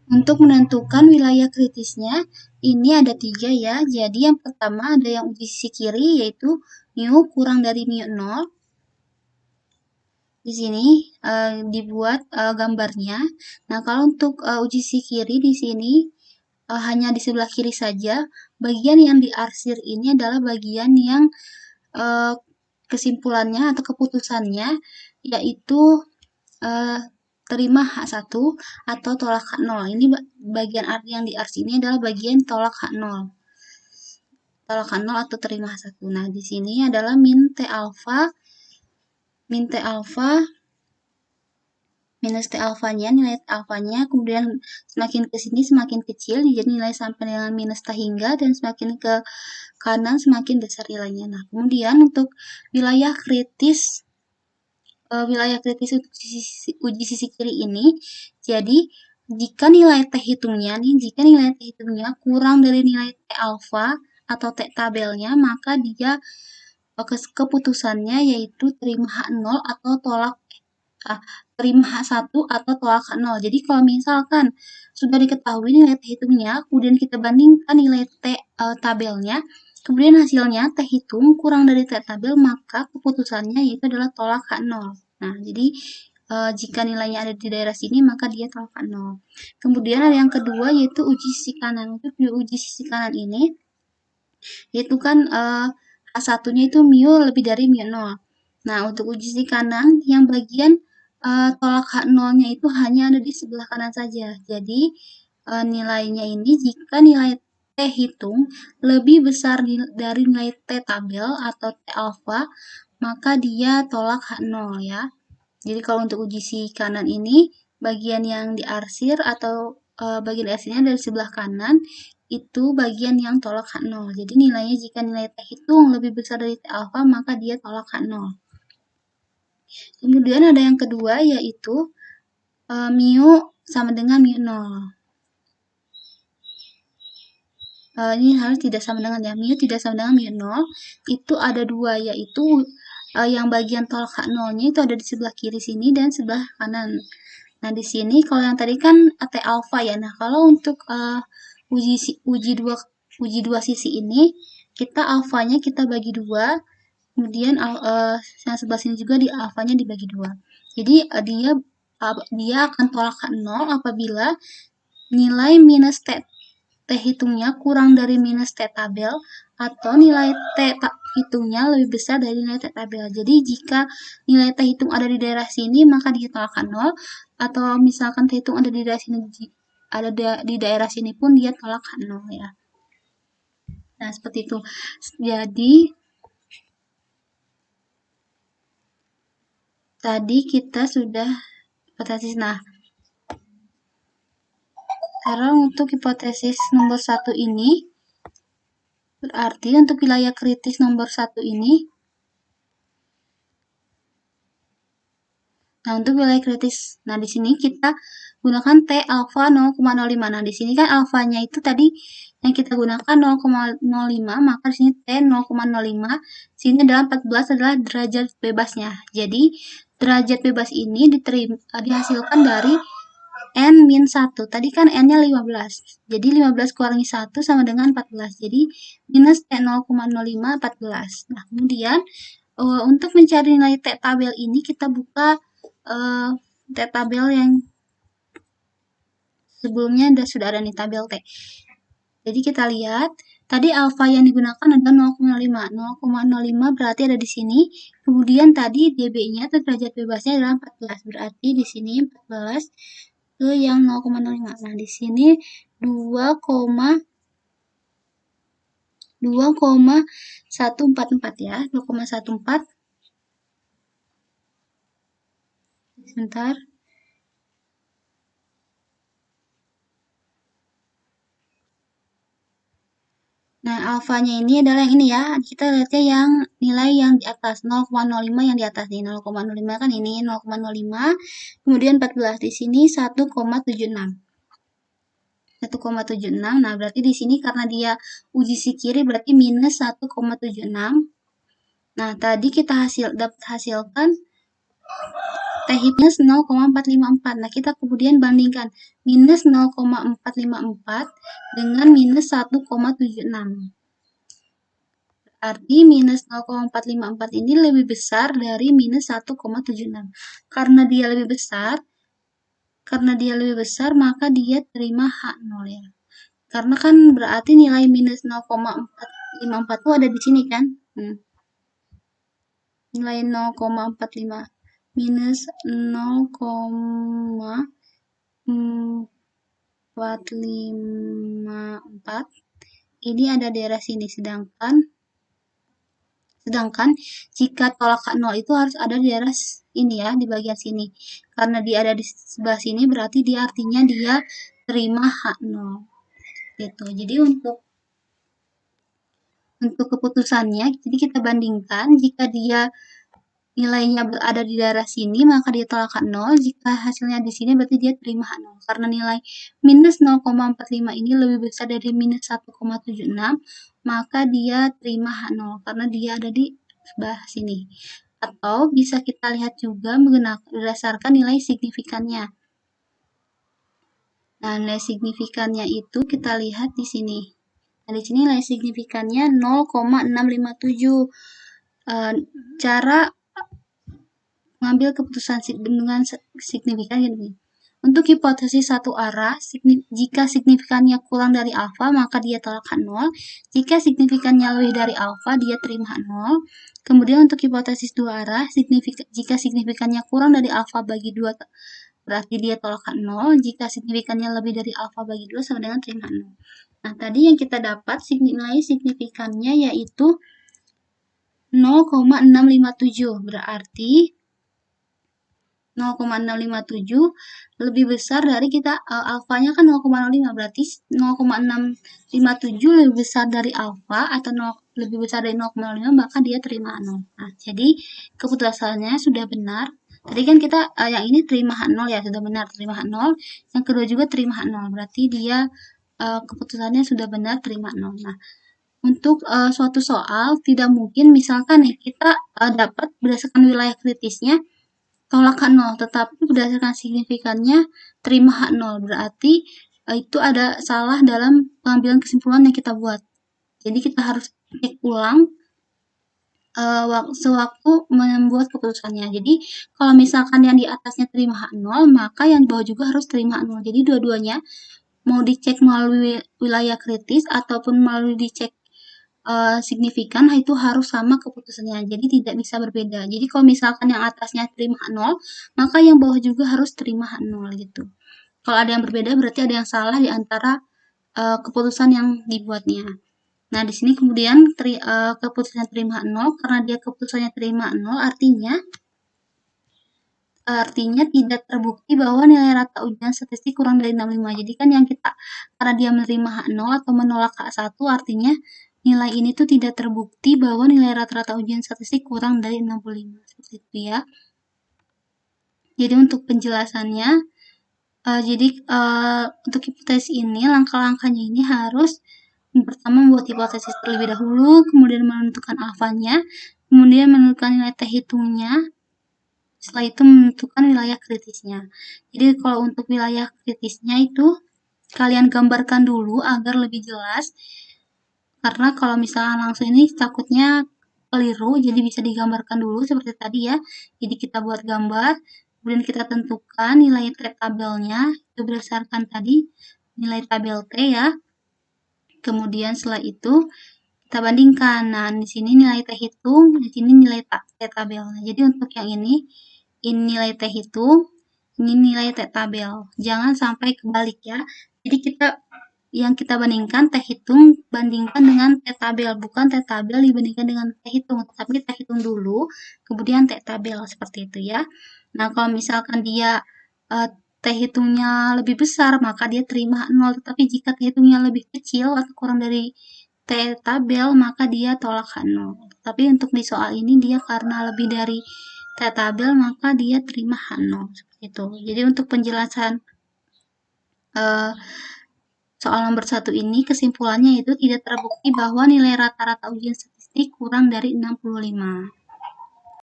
Untuk menentukan wilayah kritisnya, ini ada 3 ya. Jadi yang pertama ada yang uji sisi kiri, yaitu mu kurang dari mu 0. Di sini dibuat gambarnya. Nah, kalau untuk uji sisi kiri di sini hanya di sebelah kiri saja. Bagian yang diarsir ini adalah bagian yang kesimpulannya atau keputusannya yaitu terima H1 atau tolak H0. Ini bagian yang diarsir ini adalah bagian tolak H0. Tolak H0 atau terima H1. Nah, di sini adalah min T alfa minus T alfanya, nilai T alfanya, kemudian semakin ke sini semakin kecil, jadi nilai sampai dengan minus T hingga, dan semakin ke kanan semakin besar nilainya. Nah, kemudian untuk wilayah kritis untuk uji sisi kiri ini, jadi jika nilai T hitungnya kurang dari nilai T alfa atau T tabelnya, maka dia keputusannya yaitu terima H0 atau terima H1 atau tolak H0. Jadi kalau misalkan sudah diketahui nilai T hitungnya, kemudian kita bandingkan nilai T tabelnya, kemudian hasilnya T hitung kurang dari T tabel, maka keputusannya yaitu adalah tolak H0. Nah, jadi jika nilainya ada di daerah sini, maka dia tolak H0. Kemudian ada yang kedua yaitu uji sisi kanan. Untuk uji sisi kanan ini, yaitu kan H1-nya itu mu lebih dari mu 0. Nah, untuk uji sisi kanan, yang bagian tolak H0-nya itu hanya ada di sebelah kanan saja. Jadi, nilainya ini jika nilai T hitung lebih besar dari nilai T tabel atau T alfa, maka dia tolak H0 ya. Jadi, kalau untuk uji sisi kanan ini, bagian yang diarsir atau bagian diarsirnya dari sebelah kanan, itu bagian yang tolak H0. Jadi nilainya jika nilai T hitung lebih besar dari T alfa, maka dia tolak H0. Kemudian ada yang kedua yaitu mu sama dengan mu 0. Ini harus tidak sama dengan ya. Mu tidak sama dengan mu 0. Itu ada dua, yaitu yang bagian tolak H0-nya itu ada di sebelah kiri sini dan sebelah kanan. Nah, di sini kalau yang tadi kan T alfa ya. Nah, kalau untuk uji dua sisi ini, kita alfanya kita bagi 2, kemudian yang sebelah sini juga di alfanya dibagi 2. Jadi dia akan tolak H0 apabila nilai minus T hitungnya kurang dari minus T tabel atau nilai T hitungnya lebih besar dari nilai T tabel. Jadi jika nilai T hitung ada di daerah sini, maka dia tolak H0, atau misalkan T hitung ada di daerah sini, di daerah sini pun dia tolak H0 ya. Nah, seperti itu. Jadi tadi kita sudah hipotesis. Nah, sekarang untuk hipotesis nomor 1 ini, berarti untuk wilayah kritis nomor 1 ini, nah untuk wilayah kritis, nah di sini kita gunakan T alfa 0,05. Nah, di sini kan alfanya itu tadi yang kita gunakan 0,05, maka di sini T 0,05. Sini adalah 14 adalah derajat bebasnya. Jadi derajat bebas ini dihasilkan dari N-1. Tadi kan N-nya 15. Jadi 15 kurangi 1 sama dengan 14. Jadi minus T 0,05, 14. Nah, kemudian untuk mencari nilai T tabel ini kita buka T tabel yang sebelumnya sudah ada nih tabel T. Jadi kita lihat, tadi alfa yang digunakan adalah 0,05. 0,05 berarti ada di sini. Kemudian tadi dB-nya atau derajat bebasnya adalah 14. Berarti di sini 14 ke yang 0,05. Nah, di sini 2,144 ya. 2,14. Sebentar. Nah, alfanya ini adalah yang ini ya. Kita lihatnya yang nilai yang di atas, 0,05 yang di atas nih. 0,05 kan ini 0,05. Kemudian 14 di sini 1,76. 1,76. Nah, berarti di sini karena dia uji sisi kiri berarti minus 1,76. Nah, tadi kita hasilkan minus 0,454. Nah, kita kemudian bandingkan minus 0,454 dengan minus 1,76. Berarti minus 0,454 ini lebih besar dari minus 1,76. Karena dia lebih besar, maka dia terima H0 ya. Karena kan berarti nilai minus 0,454 itu ada di sini kan? Nilai 0,45 minus 0,454 ini ada di daerah sini, sedangkan jika tolak 0 itu harus ada di daerah ini ya, di bagian sini. Karena dia ada di sebelah sini, berarti dia artinya dia terima H0. Gitu. Jadi untuk keputusannya, jadi kita bandingkan, jika dia nilainya berada di daerah sini, maka dia tolak H0. Jika hasilnya di sini, berarti dia terima H0. Karena nilai minus 0,45 ini lebih besar dari minus 1,76, maka dia terima H0, karena dia ada di sebelah sini. Atau bisa kita lihat juga berdasarkan nilai signifikannya. Nah, nilai signifikannya itu kita lihat di sini. Nah, di sini nilai signifikannya 0,657. Cara mengambil keputusan dengan signifikan gini. Untuk hipotesis satu arah, jika signifikannya kurang dari alfa, maka dia tolak H0. Jika signifikannya lebih dari alfa, dia terima H0. Kemudian untuk hipotesis dua arah, jika signifikannya kurang dari alfa bagi 2, berarti dia tolak H0. Jika signifikannya lebih dari alfa bagi 2, sama dengan terima H0. Nah, tadi yang kita dapat nilai signifikannya yaitu 0,657. Berarti 0,657 lebih besar dari kita, alfanya kan 0,05, berarti 0,657 lebih besar dari alfa atau lebih besar dari 0,05, maka dia terima 0. Nah, jadi keputusannya sudah benar. Tadi kan kita yang ini terima H0 ya, sudah benar terima H0. Yang kedua juga terima H0, berarti dia keputusannya sudah benar terima 0. Nah, untuk suatu soal tidak mungkin misalkan nih kita dapat berdasarkan wilayah kritisnya tolak H0, tetapi berdasarkan signifikannya terima H0. Berarti itu ada salah dalam pengambilan kesimpulan yang kita buat. Jadi kita harus cek ulang sewaktu membuat keputusannya. Jadi kalau misalkan yang di atasnya terima H0, maka yang di bawah juga harus terima H0. Jadi dua-duanya mau dicek melalui wilayah kritis ataupun melalui dicek signifikan, itu harus sama keputusannya. Jadi tidak bisa berbeda. Jadi kalau misalkan yang atasnya terima H0, maka yang bawah juga harus terima H0 gitu. Kalau ada yang berbeda, berarti ada yang salah di antara keputusan yang dibuatnya. Nah, di sini kemudian keputusannya terima H0, karena dia keputusannya terima H0, artinya tidak terbukti bahwa nilai rata ujian statistik kurang dari 65. Jadi kan yang kita, karena dia menerima H0 atau menolak H1, artinya nilai ini tuh tidak terbukti bahwa nilai rata-rata ujian statistik kurang dari 65. Seperti itu ya. Jadi untuk penjelasannya, untuk hipotesis ini, langkah-langkahnya ini harus pertama membuat hipotesis terlebih dahulu, kemudian menentukan alfanya, kemudian menentukan nilai T hitungnya, setelah itu menentukan wilayah kritisnya. Jadi kalau untuk wilayah kritisnya itu kalian gambarkan dulu agar lebih jelas. Karena kalau misalnya langsung ini takutnya keliru, jadi bisa digambarkan dulu seperti tadi ya. Jadi kita buat gambar, kemudian kita tentukan nilai T tabelnya, itu berdasarkan tadi nilai tabel T ya. Kemudian setelah itu kita bandingkan. Nah, di sini nilai T hitung, di sini nilai T tabel. Nah, jadi untuk yang ini nilai T hitung, ini nilai T tabel. Jangan sampai kebalik ya. Jadi yang kita bandingkan T hitung bandingkan dengan T tabel, bukan T tabel dibandingkan dengan T hitung, tapi T hitung dulu, kemudian T tabel, seperti itu ya. Nah, kalau misalkan dia T hitungnya lebih besar, maka dia terima 0, tetapi jika T hitungnya lebih kecil atau kurang dari T tabel, maka dia tolak H0. Tapi untuk di soal ini dia karena lebih dari T tabel, maka dia terima H0, seperti itu. Jadi untuk penjelasan soal nomor 1 ini, kesimpulannya itu tidak terbukti bahwa nilai rata-rata ujian statistik kurang dari 65.